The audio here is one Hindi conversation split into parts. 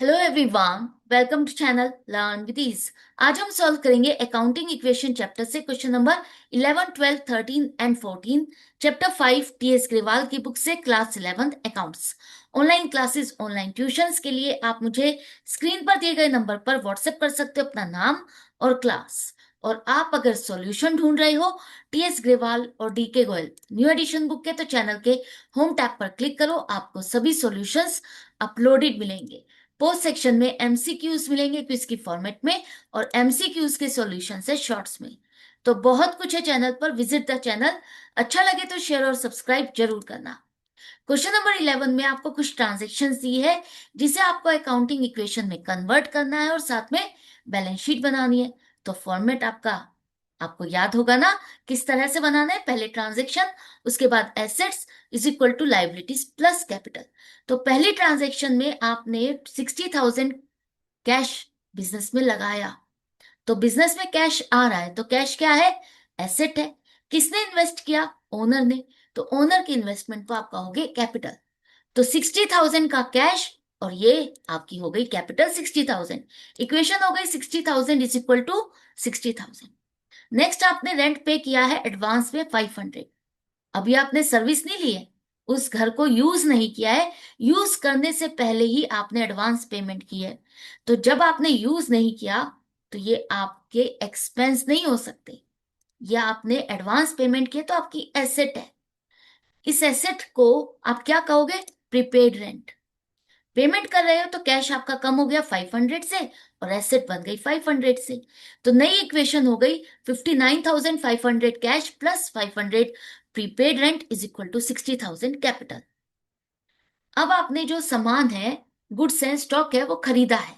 Hello everyone, welcome to channel learn with ease. आज हम सॉल्व करेंगे अकाउंटिंग इक्वेशन चैप्टर से question number 11, 12, 13 and 14। Chapter 5 TS Grewal की बुक से class 11 accounts. Online classes, online tuitions के लिए आप मुझे स्क्रीन पर दिए गए नंबर पर व्हाट्सएप कर सकते हो अपना नाम और क्लास। और आप अगर सॉल्यूशन ढूंढ रहे हो टीएस ग्रेवाल और DK Goyal new edition book के, तो चैनल के होम टैब पर क्लिक करो, आपको सभी सॉल्यूशंस अपलोडेड मिलेंगे। पोस्ट सेक्शन में एमसीक्यूज मिलेंगे क्विज की फॉर्मेट में, और एमसीक्यूज के सॉल्यूशन है शॉर्ट्स में। तो बहुत कुछ है चैनल पर, विजिट द चैनल। अच्छा लगे तो शेयर और सब्सक्राइब जरूर करना। क्वेश्चन नंबर 11 में आपको कुछ ट्रांजेक्शन दी है जिसे आपको अकाउंटिंग इक्वेशन में कन्वर्ट करना है और साथ में बैलेंस शीट बनानी है। तो फॉर्मेट आपको याद होगा ना, किस तरह से बनाना है। पहले ट्रांजेक्शन, उसके बाद assets is equal to liabilities plus capital. तो पहली ट्रांजेक्शन में आपने 60,000 कैश बिजनेस में लगाया। तो बिजनेस में कैश आ रहा है, तो कैश क्या है? एसेट है। किसने इन्वेस्ट किया? ओनर ने। तो ओनर की इन्वेस्टमेंट को आप कहोगे कैपिटल। तो 60,000 का कैश, और ये आपकी हो गई कैपिटल 60,000। इक्वेशन हो गई 60,000 इज इक्वल टू 60,000। नेक्स्ट आपने रेंट पे किया है एडवांस में 500। अभी आपने सर्विस नहीं ली है, उस घर को यूज नहीं किया है, यूज करने से पहले ही आपने एडवांस पेमेंट की है। तो जब आपने यूज नहीं किया तो ये आपके एक्सपेंस नहीं हो सकते। या आपने एडवांस पेमेंट किया तो आपकी एसेट है। इस एसेट को आप क्या कहोगे? Prepaid rent. पेमेंट कर रहे हो तो कैश आपका कम हो गया 500 से, और एसेट बन गई 500 से। तो नई इक्वेशन हो गई 59,500 cash plus 500 prepaid rent is equal to 60,000 capital. अब आपने जो सामान है, गुड्स है, स्टॉक है, वो खरीदा है।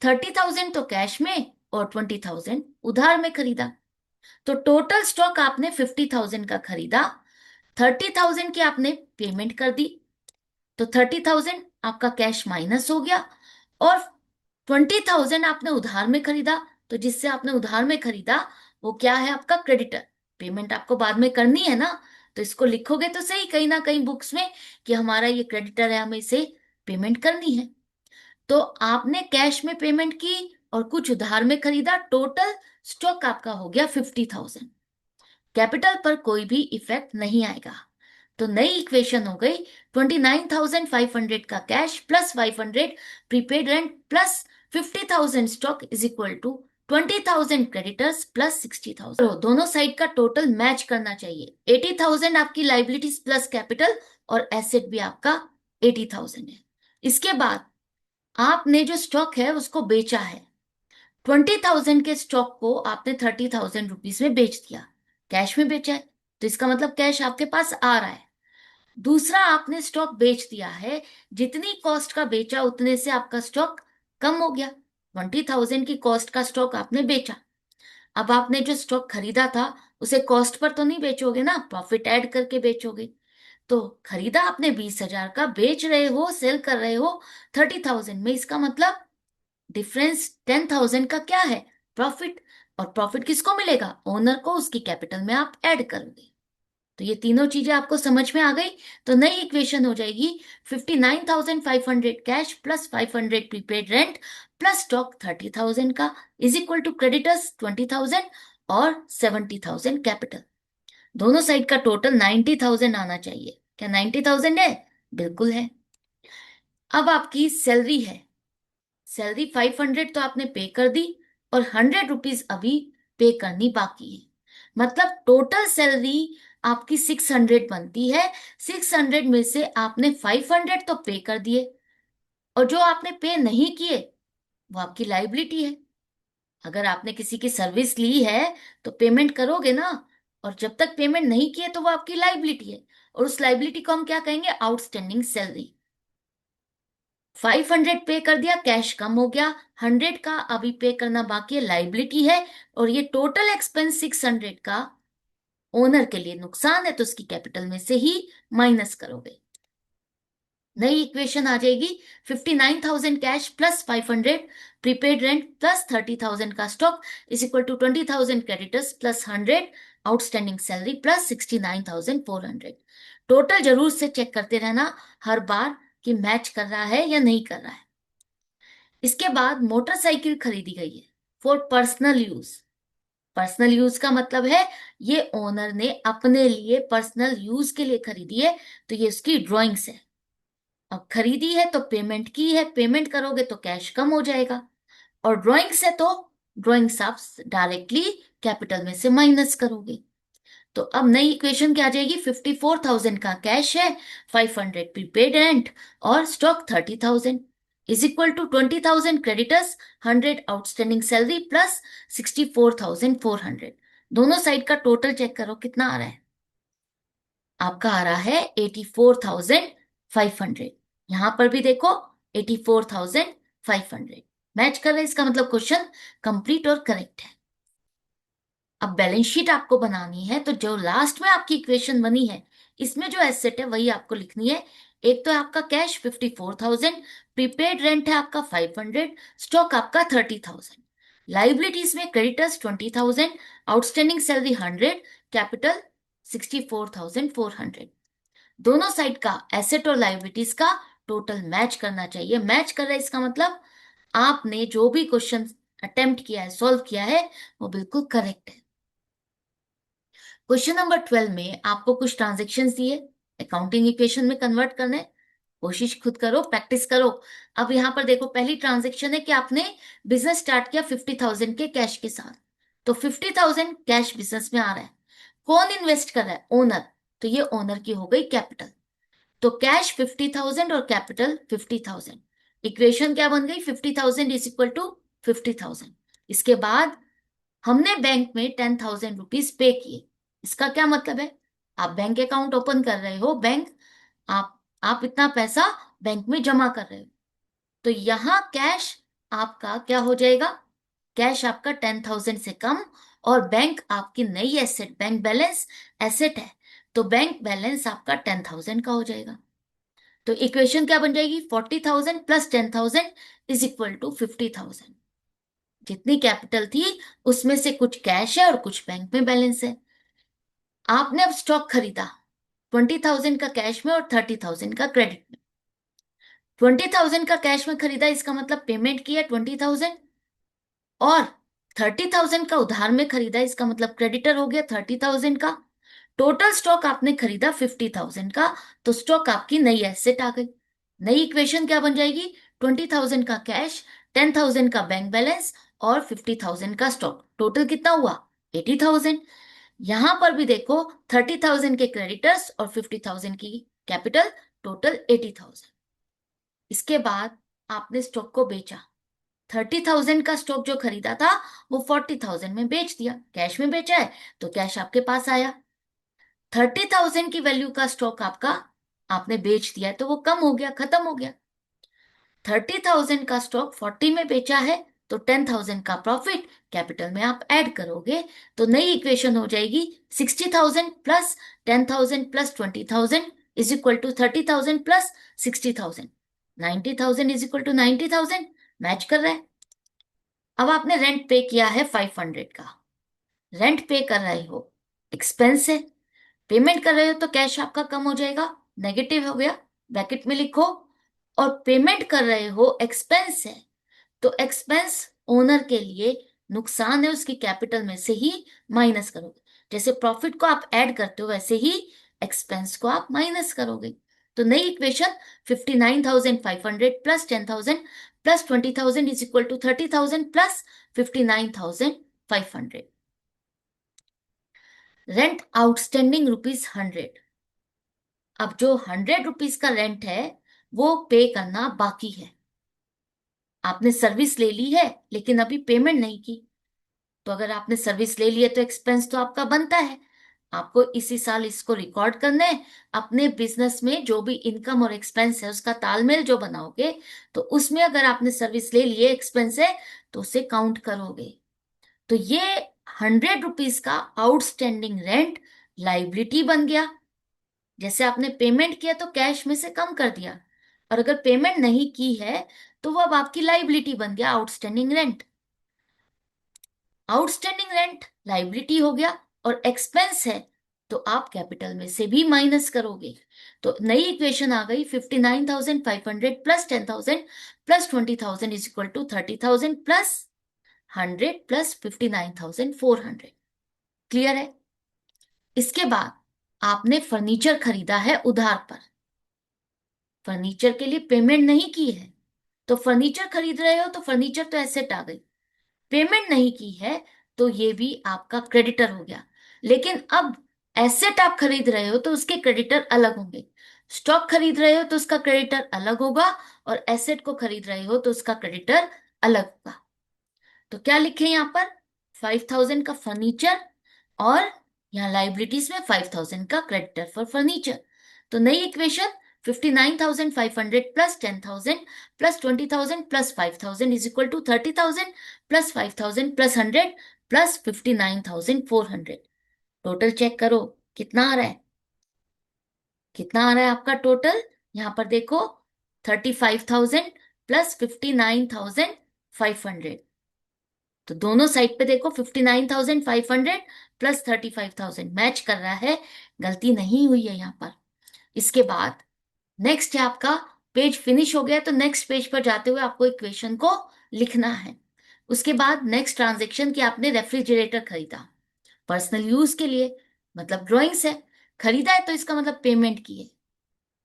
30,000 तो कैश में और 20,000 उधार में खरीदा। तो टोटल स्टॉक आपने 50,000 का खरीदा। 30,000 की आपने पेमेंट कर दी, तो 30,000 आपका कैश माइनस हो गया। और 20,000 आपने उधार में खरीदा, तो जिससे आपने उधार में खरीदा वो क्या है? आपका क्रेडिटर। पेमेंट आपको बाद में करनी है ना, तो इसको लिखोगे तो सही कहीं ना कहीं बुक्स में कि हमारा ये क्रेडिटर है, हमें इसे पेमेंट करनी है। तो आपने कैश में पेमेंट की और कुछ उधार में खरीदा, टोटल स्टॉक आपका हो गया 50,000। कैपिटल पर कोई भी इफेक्ट नहीं आएगा। तो नई इक्वेशन हो गई 29,500 का cash plus 500 prepaid rent plus 50,000 stock is equal to 20,000 creditors plus 60,000। तो दोनों साइड का टोटल मैच करना चाहिए। 80,000 आपकी लाइबिलिटीज प्लस कैपिटल, और एसेट भी आपका 80,000 है। इसके बाद आपने जो स्टॉक है उसको बेचा है। 20,000 के स्टॉक को आपने 30,000 रुपीज में बेच दिया, कैश में बेचा है। तो इसका मतलब कैश आपके पास आ रहा है। दूसरा, आपने स्टॉक बेच दिया है, जितनी कॉस्ट का बेचा उतने से आपका स्टॉक कम हो गया। 20,000 की कॉस्ट का स्टॉक आपने बेचा। अब आपने जो स्टॉक खरीदा था उसे कॉस्ट पर तो नहीं बेचोगे ना, प्रॉफिट ऐड करके बेचोगे। तो खरीदा आपने 20,000 का, बेच रहे हो, सेल कर रहे हो 30,000 में। इसका मतलब डिफरेंस 10,000 का क्या है? प्रॉफिट। और प्रॉफिट किसको मिलेगा? ओनर को, उसकी कैपिटल में आप ऐड करोगे। तो ये तीनों चीजें आपको समझ में आ गई। तो नई इक्वेशन हो जाएगी 59,500 cash plus 500 prepaid rent plus stock 30,000 का इज इक्वल टू क्रेडिटर्स 20,000 और 70,000 कैपिटल। दोनों साइड का टोटल 90,000 आना चाहिए। क्या 90,000 है? बिल्कुल है। अब आपकी सैलरी है। सैलरी 500 तो आपने पे कर दी, और 100 रुपीज अभी पे करनी बाकी है। मतलब टोटल सैलरी आपकी 600 बनती है। 600 में से आपने 500 तो पे कर दिए, और जो आपने पे नहीं किए वो आपकी लाइबिलिटी है। अगर आपने किसी की सर्विस ली है तो पेमेंट करोगे ना, और जब तक पेमेंट नहीं किए तो वो आपकी लाइबिलिटी है। और उस लाइबिलिटी को हम क्या कहेंगे? Outstanding salary. 500 पे कर दिया, कैश कम हो गया, 100 का अभी पे करना बाकी है, लाइबिलिटी है। और ये टोटल एक्सपेंस 600 का ओनर के लिए नुकसान है, तो उसकी कैपिटल में से ही माइनस करोगे। नई इक्वेशन आ जाएगी 59,000 cash plus 500 prepaid rent plus 30,000 का stock is equal to 20,000 creditors plus 100 outstanding salary plus 69,400। Total जरूर से चेक करते रहना हर बार कि मैच कर रहा है या नहीं कर रहा है। इसके बाद मोटरसाइकिल खरीदी गई है for personal use. Personal use का मतलब है ये ओनर ने अपने लिए पर्सनल यूज के लिए खरीदी है, तो ये उसकी ड्राइंग्स है। अब खरीदी है तो पेमेंट की है, पेमेंट करोगे तो कैश कम हो जाएगा। और ड्राइंग्स है तो ड्राइंग्स आप डायरेक्टली कैपिटल में से माइनस करोगे। तो अब नई इक्वेशन क्या आ जाएगी, 54,000 का कैश है, 500 प्रीपेड रेंट और stock 30,000 is equal to 20,000 creditors, 100 outstanding salary plus 64,400। दोनों साइड का टोटल चेक करो कितना आ रहा है। आपका आ रहा है 84,500। यहां पर भी देखो 84,500 मैच कर रहा है, इसका मतलब क्वेश्चन कंप्लीट और करेक्ट है। अब बैलेंस शीट आपको बनानी है, तो जो लास्ट में आपकी इक्वेशन बनी है इसमें जो एसेट है वही आपको लिखनी है। एक तो है आपका कैश 54,000, प्रीपेड रेंट है आपका 500, स्टॉक आपका 30,000, लाइबिलिटीज में क्रेडिटर्स 20,000, आउटस्टैंडिंग सैलरी 100, कैपिटल 64,400। दोनों साइड का एसेट और लाइबिलिटीज का टोटल मैच करना चाहिए। मैच कर रहा है इसका मतलब आपने जो भी क्वेश्चन अटेम्प्ट किया है, सॉल्व किया है, वो बिल्कुल करेक्ट है। क्वेश्चन नंबर 12 में आपको कुछ ट्रांजेक्शन दिए, अकाउंटिंग इक्वेशन में कन्वर्ट करने। कोशिश खुद करो, प्रैक्टिस करो। अब यहां पर देखो पहली ट्रांजेक्शन है कि आपने बिजनेस स्टार्ट किया 50,000 के कैश के साथ। तो 50,000 कैश बिजनेस में आ रहा है। कौन इन्वेस्ट कर रहा है, ओनर। तो ये ओनर की हो गई कैपिटल। तो कैश 50,000 और कैपिटल 50,000। इक्वेशन क्या बन गई, 50,000 इज इक्वल टू 50,000। इसके बाद हमने बैंक में 10,000 रुपीज पे किए। इसका क्या मतलब है, आप बैंक अकाउंट ओपन कर रहे हो, बैंक आप इतना पैसा बैंक में जमा कर रहे हो। तो यहां कैश आपका क्या हो जाएगा, कैश आपका 10,000 से कम, और बैंक आपकी नई एसेट, बैंक बैलेंस एसेट है, तो बैंक बैलेंस आपका 10,000 का हो जाएगा। तो इक्वेशन क्या बन जाएगी, 40,000 प्लस 10,000 इज इक्वल टू 50,000। जितनी कैपिटल थी उसमें से कुछ कैश है और कुछ बैंक में बैलेंस है। आपने अब स्टॉक खरीदा 20,000 का कैश में और 30,000 का क्रेडिट में। 20,000 का कैश में खरीदा, इसका मतलब पेमेंट किया 20,000, और 30,000 का उधार में खरीदा, इसका मतलब क्रेडिटर हो गया 30,000 का। टोटल स्टॉक आपने खरीदा 50,000 का, तो स्टॉक आपकी नई एसेट आ गई। नई इक्वेशन क्या बन जाएगी, 20,000 का कैश, 10,000 का बैंक बैलेंस और 50,000 का स्टॉक, टोटल कितना हुआ 80,000। यहां पर भी देखो 30,000 के क्रेडिटर्स और 50,000 की कैपिटल, टोटल 80,000। इसके बाद आपने स्टॉक को बेचा। 30,000 का स्टॉक जो खरीदा था वो 40,000 में बेच दिया, कैश में बेचा है तो कैश आपके पास आया। 30,000 की वैल्यू का स्टॉक आपका आपने बेच दिया तो वो कम हो गया, खत्म हो गया। 30,000 का स्टॉक 40 में बेचा है, तो 10,000 का प्रॉफिट कैपिटल में आप ऐड करोगे, तो नई इक्वेशन हो जाएगी 60,000 plus 10,000 plus 20,000 is equal to 30,000 plus 60,000। 90,000 is equal to 90,000 match कर रहा है। अब आपने रेंट पे किया है 500 का, रेंट पे कर रहे हो, एक्सपेंस है। पेमेंट कर रहे हो तो कैश आपका कम हो जाएगा, नेगेटिव हो गया, ब्रैकेट में लिखो। और पेमेंट कर रहे हो, एक्सपेंस है, तो एक्सपेंस ओनर के लिए नुकसान है, उसकी कैपिटल में से ही माइनस करोगे। जैसे प्रॉफिट को आप ऐड करते हो वैसे ही एक्सपेंस को आप माइनस करोगे। तो नई equation 59,500 plus 10,000 plus 20,000 is equal to 30,000 plus 59,500। Rent outstanding ₹100। अब जो 100 रुपीज का रेंट है वो पे करना बाकी है। आपने सर्विस ले ली है लेकिन अभी पेमेंट नहीं की। तो अगर आपने सर्विस ले ली है तो एक्सपेंस तो आपका बनता है। आपको इसी साल इसको रिकॉर्ड करना है। अपने बिजनेस में जो भी इनकम और एक्सपेंस है उसका तालमेल जो बनाओगे, तो उसमें अगर आपने सर्विस ले ली है, एक्सपेंस है, तो उसे काउंट करोगे। तो ये 100 रुपीज का आउटस्टैंडिंग रेंट लाइबिलिटी बन गया। जैसे आपने पेमेंट किया तो कैश में से कम कर दिया, और अगर पेमेंट नहीं की है तो वो अब आपकी लाइबिलिटी बन गया, outstanding rent. Outstanding rent liability हो गया, और एक्सपेंस है तो आप कैपिटल में से भी माइनस करोगे। तो नई इक्वेशन आ गई 59,500 plus 10,000 plus 20,000 is equal to 30,000 plus 100 plus 59,400। Clear है? इसके बाद आपने फर्नीचर खरीदा है उधार पर, फर्नीचर के लिए पेमेंट नहीं की है। तो फर्नीचर खरीद रहे हो तो फर्नीचर तो एसेट आ गई, पेमेंट नहीं की है तो ये भी आपका क्रेडिटर हो गया। लेकिन अब एसेट आप खरीद रहे हो तो उसके क्रेडिटर अलग होंगे, स्टॉक खरीद रहे हो तो उसका क्रेडिटर अलग होगा, और एसेट को खरीद रहे हो तो उसका क्रेडिटर अलग होगा। तो क्या लिखे यहाँ पर? 5,000 का फर्नीचर, और यहाँ लाइबिलिटीज में 5,000 का क्रेडिटर फॉर फर्नीचर। तो नई equation 59,500 plus 10,000 plus 20,000 plus 5,000 is equal to 30,000 plus 5,000 plus 100 plus 59,400। Total check करो कितना आ रहा है, कितना आ रहा है आपका टोटल। यहाँ पर देखो 35,000 प्लस 59,500। तो दोनों साइड पे देखो 59,500 प्लस 35,000 मैच कर रहा है, गलती नहीं हुई है यहाँ पर। इसके बाद नेक्स्ट है आपका पेज फिनिश हो गया, तो नेक्स्ट पेज पर जाते हुए आपको इक्वेशन को लिखना है। उसके बाद नेक्स्ट ट्रांजेक्शन की आपने रेफ्रिजरेटर खरीदा पर्सनल यूज के लिए, मतलब ड्राइंग्स है, खरीदा है तो इसका मतलब पेमेंट की है।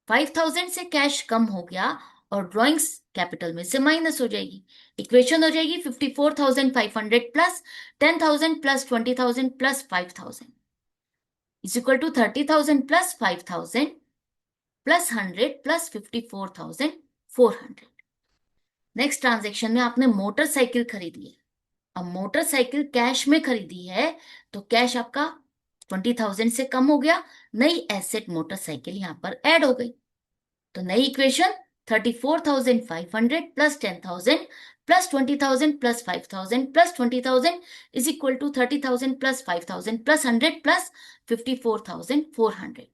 5,000 से कैश कम हो गया और ड्राइंग्स कैपिटल में से माइनस हो जाएगी। इक्वेशन हो जाएगी 54,500 plus 10,000 plus 20,000 plus 5,000 is equal to 30,000 plus 5,000 plus 100 plus 54,400। Next transaction में आपने मोटरसाइकिल खरीदी है। अब मोटरसाइकिल कैश में खरीदी है तो कैश आपका 20,000 से कम हो गया, नई एसेट मोटरसाइकिल यहां पर ऐड हो गई। तो नई equation 34,500 plus 10,000 plus 20,000 plus 5,000 plus 20,000 is equal to 30,000 plus 5,000 plus 100 plus 54,400।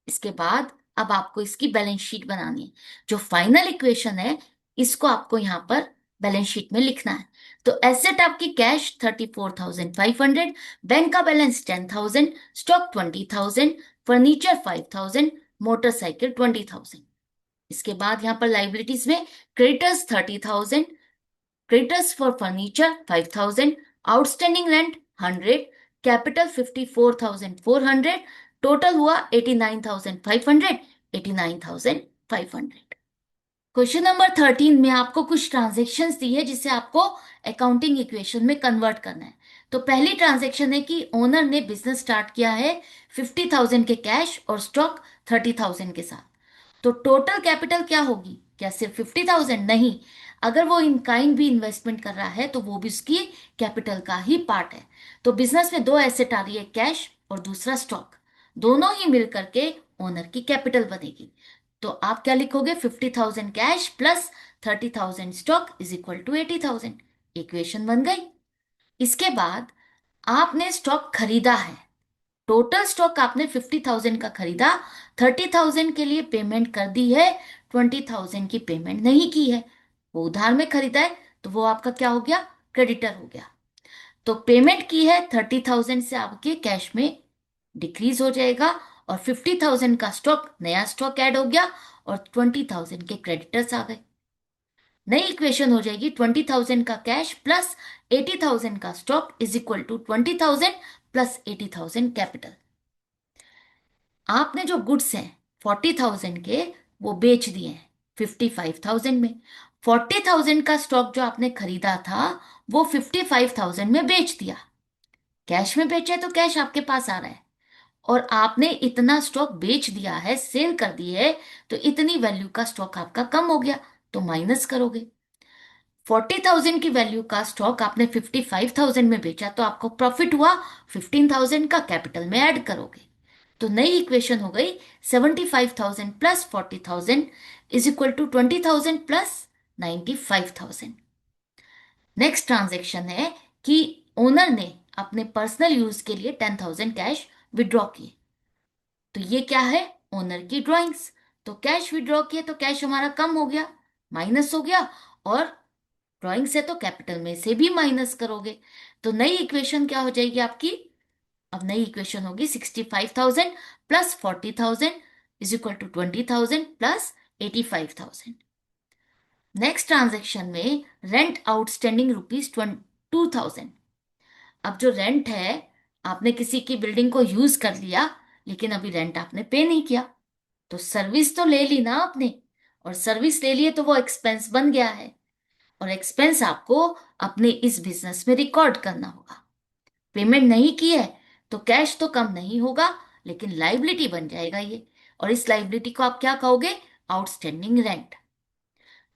इसके बाद अब आपको इसकी बैलेंस शीट बनानी है। जो फाइनल इक्वेशन है इसको आपको यहां पर बैलेंस शीट में लिखना है। तो एसेट आपकी कैश 34,500, बैंक का बैलेंस 10,000, स्टॉक 20,000, फर्नीचर 5,000, मोटरसाइकिल 20,000। इसके बाद यहां पर लाइबिलिटीज में creditors 30,000, creditors for furniture 5,000, outstanding rent 100, capital 54,400, total हुआ 89,500, 89,500। क्वेश्चन नंबर 13 में आपको कुछ ट्रांजेक्शन्स दी है जिसे आपको अकाउंटिंग इक्वेशन में कन्वर्ट करना है। तो पहली ट्रांजेक्शन है कि ओनर ने बिजनेस स्टार्ट किया है 50,000 के कैश और स्टॉक 30,000 के साथ। तो टोटल कैपिटल क्या होगी? क्या सिर्फ 50,000? नहीं, अगर वो इन काइंड भी इन्वेस्टमेंट कर रहा है तो वो भी उसकी कैपिटल का ही पार्ट है। तो बिजनेस में दो एसेट आ रही है, कैश और दूसरा स्टॉक, दोनों ही मिलकर के ओनर की कैपिटल बनेगी। तो आप क्या लिखोगे? 50,000 cash plus 30,000 stock is equal to 80,000। Equation बन गई। इसके बाद आपने स्टॉक खरीदा है, टोटल स्टॉक आपने 50,000 का खरीदा, 30,000 के लिए पेमेंट कर दी है, 20,000 की पेमेंट नहीं की है, वो उधार में खरीदा है तो वो आपका क्या हो गया? क्रेडिटर हो गया। तो पेमेंट की है 30,000 से आपके कैश में डिक्रीज हो जाएगा, और 50,000 का स्टॉक, नया स्टॉक ऐड हो गया, और 20,000 के क्रेडिटर्स आ गए। नई इक्वेशन हो जाएगी 20,000 का कैश प्लस 80,000 का stock is equal to 20,000 plus 80,000 capital. आपने जो गुड्स हैं 40,000 के वो बेच दिए हैं 55,000 में। 40,000 का स्टॉक जो आपने खरीदा था वो 55,000 में बेच दिया, कैश में बेचे तो कैश आपके पास आ रहा है, और आपने इतना स्टॉक बेच दिया है, सेल कर दी है, तो इतनी वैल्यू का स्टॉक आपका कम हो गया, तो माइनस करोगे। 40,000 की वैल्यू का स्टॉक आपने 55,000 में बेचा तो आपको प्रॉफिट हुआ, 15,000 का कैपिटल में ऐड करोगे। तो नई इक्वेशन हो गई 75,000 plus 40,000 is equal to 20,000 plus 95,000। Next transaction है कि ओनर ने अपने पर्सनल यूज के लिए 10,000 कैश विड्रॉ किए। तो ये क्या है? ओनर की ड्राइंग्स। तो कैश विड्रॉ किए तो कैश हमारा कम हो गया, माइनस हो गया, और ड्राइंग्स है तो कैपिटल में से भी माइनस करोगे। तो नई इक्वेशन क्या हो जाएगी आपकी? अब नई इक्वेशन होगी 65,000 plus 40,000 is equal to 20,000 plus 85,000। Next transaction में रेंट आउटस्टैंडिंग रुपीज 2,000। अब जो रेंट है, आपने किसी की बिल्डिंग को यूज कर लिया, लेकिन अभी रेंट आपने पे नहीं किया, तो सर्विस तो ले ली ना आपने, और सर्विस ले लिए तो वो एक्सपेंस बन गया है, और एक्सपेंस आपको अपने इस बिजनेस में रिकॉर्ड करना होगा। पेमेंट नहीं की है तो कैश तो कम नहीं होगा, लेकिन लाइबिलिटी बन जाएगा ये, और इस लाइबिलिटी को आप क्या कहोगे? Outstanding rent.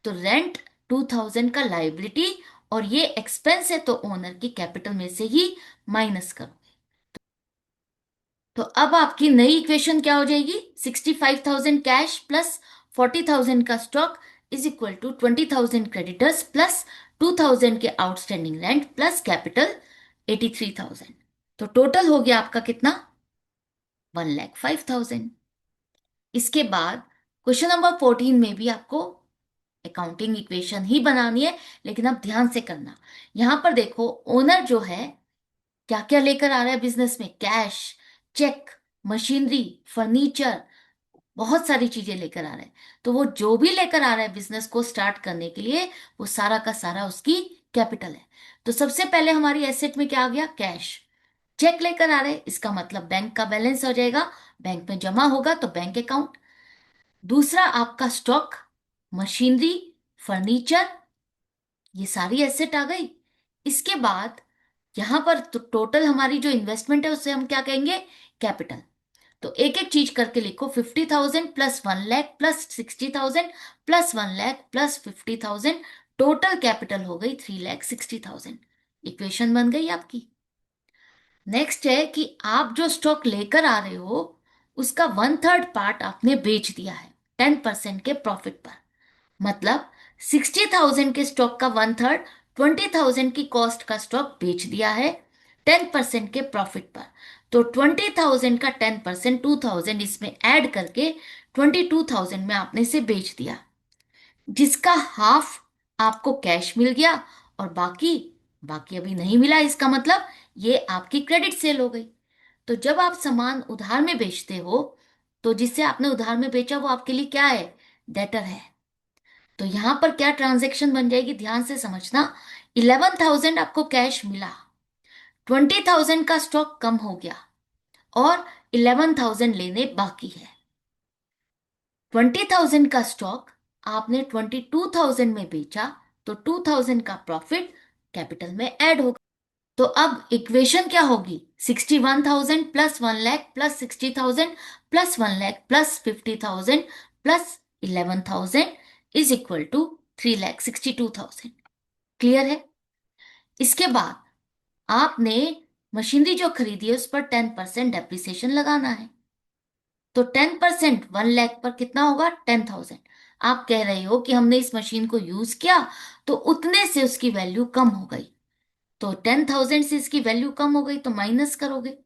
तो रेंट 2,000 का लाइबिलिटी, और ये एक्सपेंस है तो ओनर की कैपिटल में से ही माइनस करो। तो अब आपकी नई इक्वेशन क्या हो जाएगी? 65,000 कैश प्लस 40,000 का stock is equal to 20,000 creditors plus 2,000 के आउटस्टैंडिंग रेंट प्लस कैपिटल 83,000। तो टोटल हो गया आपका कितना? 1,05,000। इसके बाद क्वेश्चन नंबर 14 में भी आपको अकाउंटिंग इक्वेशन ही बनानी है, लेकिन अब ध्यान से करना। यहां पर देखो, ओनर जो है क्या क्या लेकर आ रहा है बिजनेस में? कैश, चेक, मशीनरी, फर्नीचर, बहुत सारी चीजें लेकर आ रहा है। तो वो जो भी लेकर आ रहा है बिजनेस को स्टार्ट करने के लिए, वो सारा का सारा उसकी कैपिटल है। तो सबसे पहले हमारी एसेट में क्या आ गया? कैश। चेक लेकर आ रहे हैं, इसका मतलब बैंक का बैलेंस हो जाएगा, बैंक में जमा होगा तो बैंक अकाउंट। दूसरा आपका स्टॉक, मशीनरी, फर्नीचर, ये सारी एसेट आ गई। इसके बाद यहां पर तो टोटल हमारी जो इन्वेस्टमेंट है उसे हम क्या कहेंगे? कैपिटल। तो एक एक चीज करके लिखो। 50,000 plus 1,00,000 plus 60,000 plus 1,00,000 plus 50,000, total capital हो गई 3,60,000। इक्वेशन बन गई आपकी। नेक्स्ट है कि आप जो स्टॉक लेकर आ रहे हो उसका 1/3 पार्ट आपने बेच दिया है 10% के प्रॉफिट पर। मतलब 60,000 के स्टॉक का 1/3, 20,000 की कॉस्ट का स्टॉक बेच दिया है 10% के प्रॉफिट पर। तो 20,000 का 10%, 2,000 इसमें ऐड करके 22,000 में आपने इसे बेच दिया, जिसका हाफ आपको कैश मिल गया, और बाकी बाकी अभी नहीं मिला। इसका मतलब ये आपकी क्रेडिट सेल हो गई। तो जब आप सामान उधार में बेचते हो, तो जिससे आपने उधार में बेचा वो आपके लिए क्या है? डेटर है। तो यहां पर क्या ट्रांजैक्शन बन जाएगी? ध्यान से समझना। 11,000 आपको कैश मिला, 20,000 का स्टॉक कम हो गया, और 11,000 लेने बाकी है। 20,000 का स्टॉक आपने 22,000 में बेचा, तो 2,000 का प्रॉफिट कैपिटल में ऐड होगा। तो अब इक्वेशन क्या होगी? 61,000 plus 1,00,000 plus 60,000 plus 1,00,000 plus 50,000 plus 11,000 is equal to 3,62,000। Clear है? इसके बाद आपने मशीनरी जो खरीदी है उस पर 10% डेप्रिसिएशन लगाना है। तो 10% 1,00,000 पर कितना होगा? 10,000। आप कह रहे हो कि हमने इस मशीन को यूज किया तो उतने से उसकी वैल्यू कम हो गई, तो 10,000 से इसकी वैल्यू कम हो गई तो माइनस करोगे।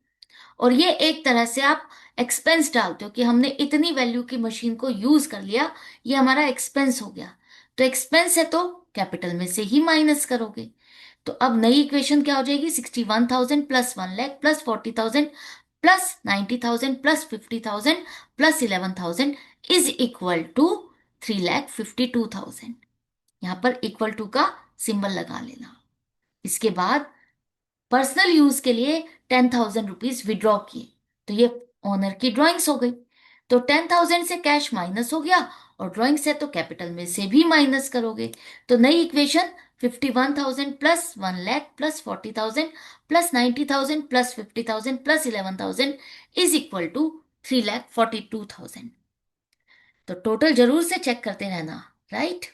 और ये एक तरह से आप एक्सपेंस डालते हो कि हमने इतनी वैल्यू की मशीन को यूज कर लिया, ये हमारा एक्सपेंस हो गया। तो एक्सपेंस है तो कैपिटल में से ही माइनस करोगे। तो अब नई इक्वेशन क्या हो जाएगी? 61,000 plus 1,00,000 plus 40,000 plus 90,000 plus 50,000 plus 11,000 is equal to 3,52,000। यहां पर इक्वल टू का सिंबल लगा लेना। इसके बाद पर्सनल यूज के लिए 10,000 रुपीज विड्रॉ किए, तो ये ओनर की ड्राइंग्स हो गई। तो 10,000 से कैश माइनस हो गया, और ड्राइंग से तो कैपिटल में से भी माइनस करोगे। तो नई equation 51,000 plus 1,00,000 plus 40,000 plus 90,000 plus 50,000 plus 11,000 is equal to 3,42,000। तो टोटल जरूर से चेक करते रहना, राइट?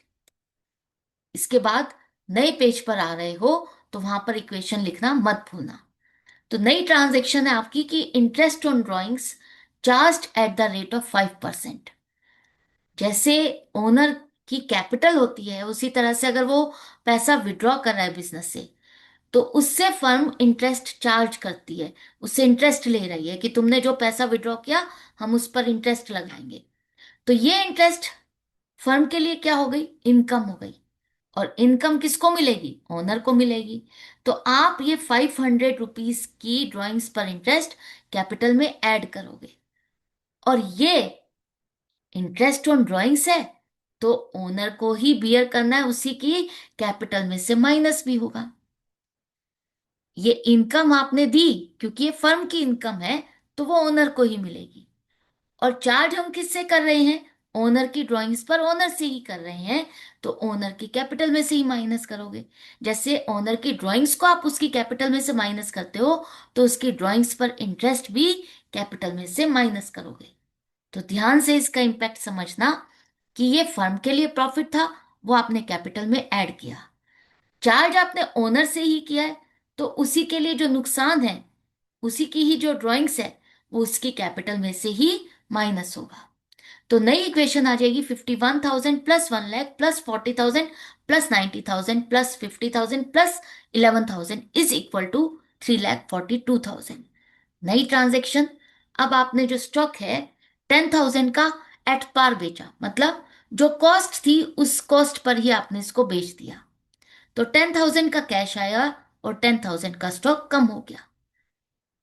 इसके बाद नए पेज पर आ रहे हो तो वहां पर इक्वेशन लिखना मत भूलना। तो नई ट्रांजैक्शन है आपकी कि interest on drawings charged at the rate of 5%। जैसे ओनर की कैपिटल होती है, उसी तरह से अगर वो पैसा विड्रॉ कर रहा है बिजनेस से, तो उससे फर्म इंटरेस्ट चार्ज करती है, उससे इंटरेस्ट ले रही है कि तुमने जो पैसा विड्रॉ किया हम उस पर इंटरेस्ट लगाएंगे। तो ये इंटरेस्ट फर्म के लिए क्या हो गई? इनकम हो गई। और इनकम किसको मिलेगी? ओनर को मिलेगी। तो आप ये 500 रुपीज की ड्राइंग्स पर इंटरेस्ट कैपिटल में ऐड करोगे, और ये इंटरेस्ट ऑन ड्राइंग्स है तो ओनर को ही बियर करना है, उसी की कैपिटल में से माइनस भी होगा। ये इनकम आपने दी क्योंकि ये फर्म की इनकम है, तो वो ओनर को ही मिलेगी। और चार्ज हम किससे कर रहे हैं? ओनर की ड्राइंग्स पर ओनर से ही कर रहे हैं, तो ओनर की कैपिटल में से ही माइनस करोगे। जैसे ओनर की ड्राइंग्स को आप उसकी कैपिटल में से माइनस करते हो, तो उसकी ड्राइंग्स पर इंटरेस्ट भी कैपिटल में से माइनस करोगे। तो ध्यान से इसका इम्पैक्ट समझना कि ये फर्म के लिए प्रॉफिट था, वो आपने कैपिटल में ऐड किया। चार्ज आपने ओनर से ही किया है, तो उसी के लिए जो नुकसान है, उसी की ही जो ड्राइंग्स है, वो उसकी कैपिटल में से ही माइनस होगा। तो नई इक्वेशन आ जाएगी 51,000 plus 1 lakh plus 40,000 plus 90,000 plus 50,000 plus 11,000 is equal to 3,42,000। नई ट्रांजेक्शन। अब आपने जो स्टॉक है 10,000 का एट पार बेचा, मतलब जो कॉस्ट थी उस कॉस्ट पर ही आपने इसको बेच दिया, तो 10,000 का कैश आया और 10,000 का स्टॉक कम हो गया।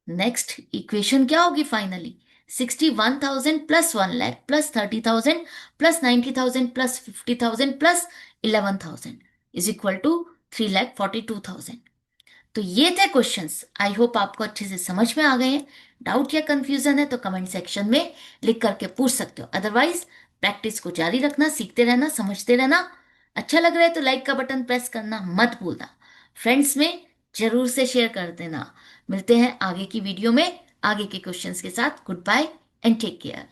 नेक्स्ट इक्वेशन क्या होगी finally? 61,000 plus 1 lakh plus 30,000 plus 90,000 plus 50,000 plus 11,000 is equal to 3,42,000। तो ये थे क्वेश्चंस। आई होप आपको अच्छे से समझ में आ गए हैं। डाउट या कंफ्यूजन है तो कमेंट सेक्शन में लिख करके पूछ सकते हो, अदरवाइज प्रैक्टिस को जारी रखना, सीखते रहना, समझते रहना। अच्छा लग रहा है तो लाइक का बटन प्रेस करना मत भूलना। फ्रेंड्स में जरूर से शेयर कर देना। मिलते हैं आगे की वीडियो में आगे के क्वेश्चंस के साथ। Good bye and take care.